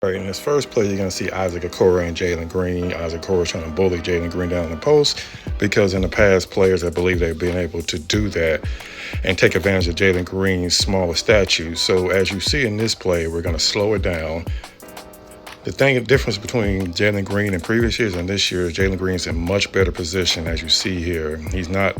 All right, in this first play, you're going to see Isaac Okoro and Jalen Green. Isaac Okoro trying to bully Jalen Green down in the post because in the past, players I believe they've been able to do that and take advantage of Jalen Green's smaller stature. So as you see in this play, we're going to slow it down. The difference between Jalen Green in previous years and this year is Jalen Green's in much better position, as you see here. He's not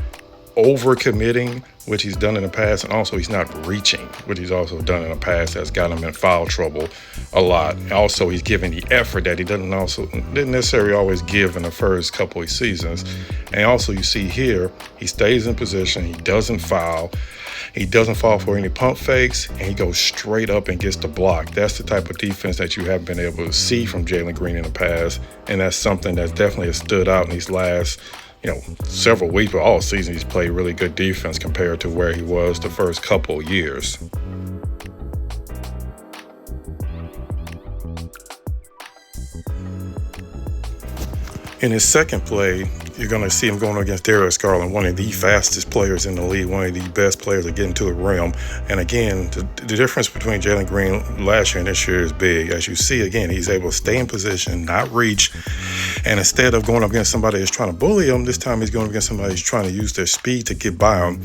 over-committing, which he's done in the past, and also he's not reaching, which he's also done in the past. That's got him in foul trouble a lot. Also, he's giving the effort that he didn't necessarily always give in the first couple of seasons. And also, you see here, he stays in position, he doesn't foul, he doesn't fall for any pump fakes, and he goes straight up and gets the block. That's the type of defense that you haven't been able to see from Jalen Green in the past, and that's something that definitely has stood out in these last several weeks, but all season he's played really good defense compared to where he was the first couple years. In his second play, you're going to see him going against Darius Garland, one of the fastest players in the league, one of the best players at getting to the rim. And again, the difference between Jalen Green last year and this year is big. As you see, again, he's able to stay in position, not reach. And instead of going up against somebody that's trying to bully him, this time he's going up against somebody who's trying to use their speed to get by him.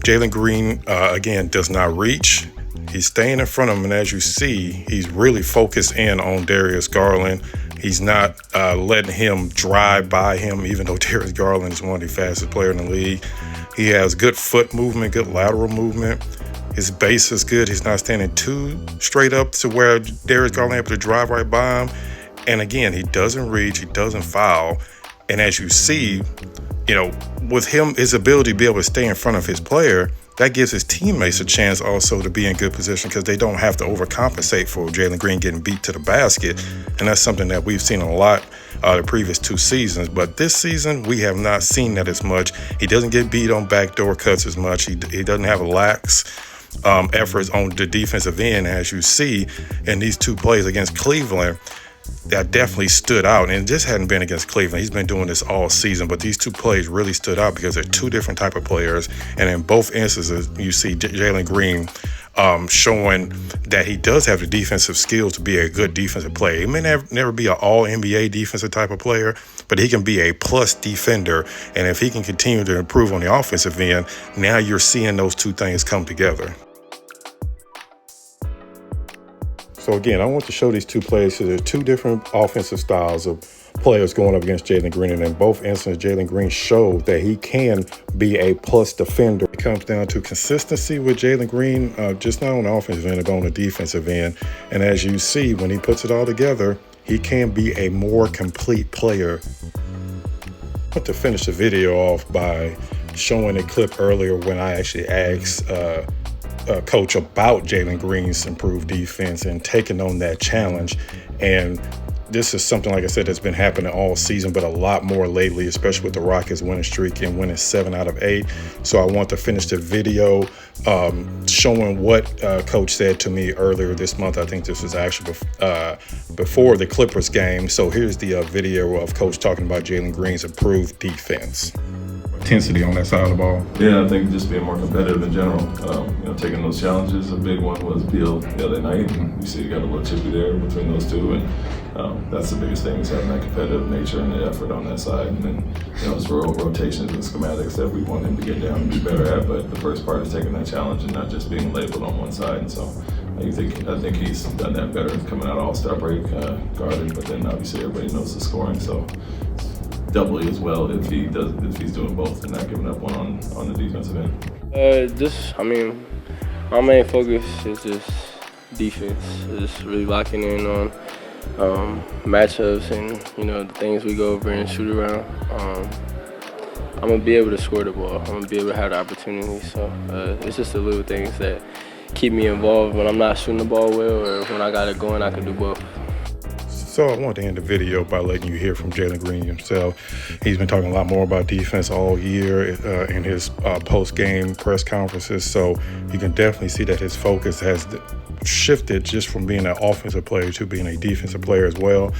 Jalen Green, again, does not reach. He's staying in front of him, and as you see, he's really focused in on Darius Garland. He's not letting him drive by him, even though Darius Garland is one of the fastest players in the league. He has good foot movement, good lateral movement. His base is good. He's not standing too straight up to where Darius Garland is able to drive right by him. And again, he doesn't reach, he doesn't foul. And as you see, with him, his ability to be able to stay in front of his player, that gives his teammates a chance also to be in good position because they don't have to overcompensate for Jalen Green getting beat to the basket. And that's something that we've seen a lot the previous two seasons. But this season, we have not seen that as much. He doesn't get beat on backdoor cuts as much. He doesn't have lax efforts on the defensive end, as you see in these two plays against Cleveland. That definitely stood out, and it just hadn't been against Cleveland. He's been doing this all season, but these two plays really stood out because they're two different type of players, and in both instances, you see Jalen Green showing that he does have the defensive skills to be a good defensive player. He may never be an all-NBA defensive type of player, but he can be a plus defender, and if he can continue to improve on the offensive end, now you're seeing those two things come together. So again, I want to show these two plays because there's two different offensive styles of players going up against Jalen Green. And in both instances, Jalen Green showed that he can be a plus defender. It comes down to consistency with Jalen Green, just not on the offensive end, but on the defensive end. And as you see, when he puts it all together, he can be a more complete player. I want to finish the video off by showing a clip earlier when I actually asked coach about Jalen Green's improved defense and taking on that challenge. And this is something, like I said, that's been happening all season, but a lot more lately, especially with the Rockets winning streak and winning 7 out of 8. So I want to finish the video showing what coach said to me earlier this month. I think this was actually before the Clippers game. So here's the video of coach talking about Jalen Green's improved defense. Intensity on that side of the ball. Yeah, I think just being more competitive in general. Taking those challenges. A big one was Beal the other night. And you see, you got a little chippy there between those two, and that's the biggest thing is having that competitive nature and the effort on that side. And then, it's rotations and schematics that we want him to get down and be better at. But the first part is taking that challenge and not just being labeled on one side. And so I think he's done that better coming out of All-Star break, guarded. But then obviously everybody knows the scoring, so. Doubly as well if he's doing both and not giving up on the defensive end. My main focus is just defense. Just really locking in on matchups and the things we go over and shoot around. I'm gonna be able to score the ball. I'm gonna be able to have the opportunity. So it's just the little things that keep me involved when I'm not shooting the ball well, or when I got it going, I can do both. So I want to end the video by letting you hear from Jalen Green himself. He's been talking a lot more about defense all year in his post-game press conferences. So you can definitely see that his focus has shifted just from being an offensive player to being a defensive player as well.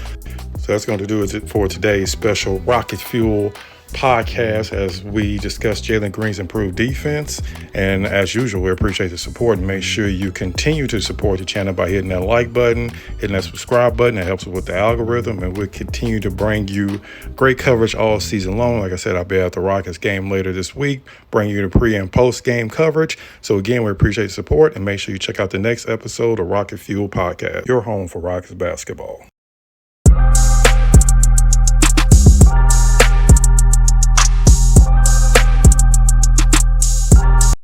So that's going to do it for today's special Rockets Fuel podcast as we discuss Jalen Green's improved defense. And as usual, we appreciate the support, and make sure you continue to support the channel by hitting that like button, hitting that subscribe button. That helps with the algorithm, and we'll continue to bring you great coverage all season long. Like I said, I'll be at the Rockets game later this week, bring you the pre and post game coverage. So again, we appreciate the support, and make sure you check out the next episode of Rocket Fuel Podcast, your home for Rockets basketball.